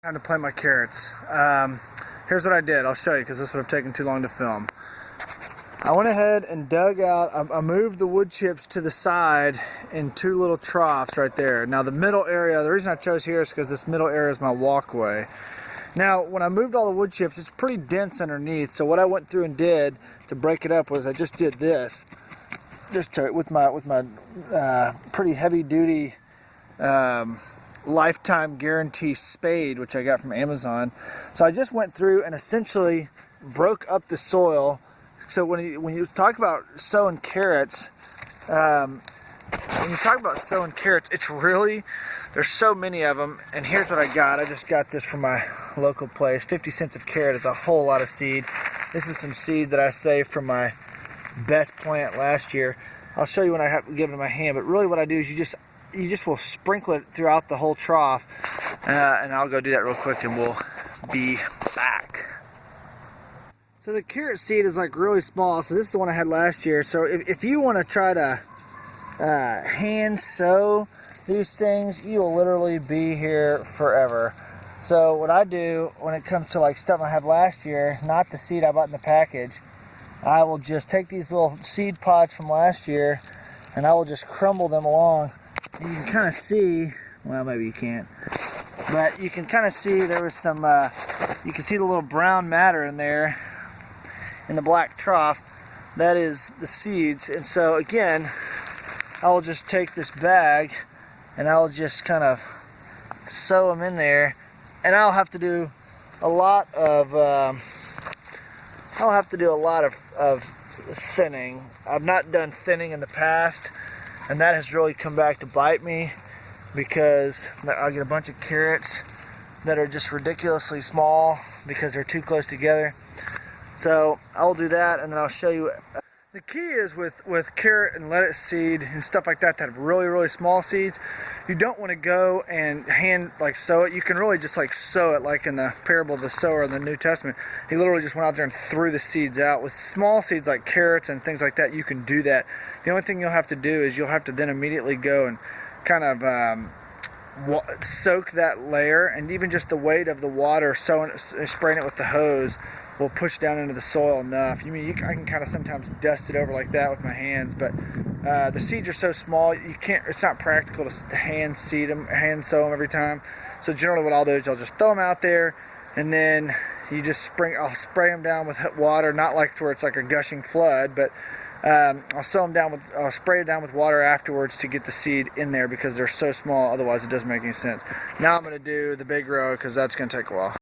Time to plant my carrots. Here's what I did. I'll show you because this would have taken too long to film. I went ahead and dug out, I moved the wood chips to the side in two little troughs right there. Now the middle area, the reason I chose here is because this middle area is my walkway. Now when I moved all the wood chips, it's pretty dense underneath, so what I went through and did to break it up was I just did this. Just with my pretty heavy duty lifetime guarantee spade, which I got from Amazon. So I just went through and essentially broke up the soil. So when you talk about sowing carrots, it's really, there's so many of them. And here's what I got. I just got this from my local place. 50 cents a carrot is a whole lot of seed. This is some seed that I saved from my best plant last year. I'll show you when I give it in my hand. But really what I do is you just will sprinkle it throughout the whole trough. And I'll go do that real quick and we'll be back. So the carrot seed is like really small. So this is the one I had last year. So if you want to try to hand sow these things, you will literally be here forever. So what I do when it comes to like stuff I have last year, not the seed I bought in the package, I will just take these little seed pods from last year and I will just crumble them along. You can kind of see, well maybe you can't, but you can kind of see there was some, you can see the little brown matter in there in the black trough. That is the seeds. And so again, I will just take this bag and I'll just kind of sow them in there, and I'll have to do a lot of thinning. I've not done thinning in the past, and that has really come back to bite me because I'll get a bunch of carrots that are just ridiculously small because they're too close together. So I'll do that, and then I'll show you. The key is with carrot and lettuce seed and stuff like that have really small seeds, you don't want to go and hand sow it. You can really just sow it like in the parable of the sower in the New Testament. He literally just went out there and threw the seeds out. With small seeds like carrots and things like that, you can do that. The only thing you'll have to do is you'll have to then immediately go and kind of soak that layer, and even just the weight of the water spraying it with the hose will push down into the soil enough. I can kind of sometimes dust it over like that with my hands, but the seeds are so small you can't. It's not practical to hand sow them every time. So generally, what I'll do is I'll just throw them out there, and then I'll spray them down with water, not like to where it's like a gushing flood, but I'll spray it down with water afterwards to get the seed in there because they're so small. Otherwise, it doesn't make any sense. Now I'm going to do the big row because that's going to take a while.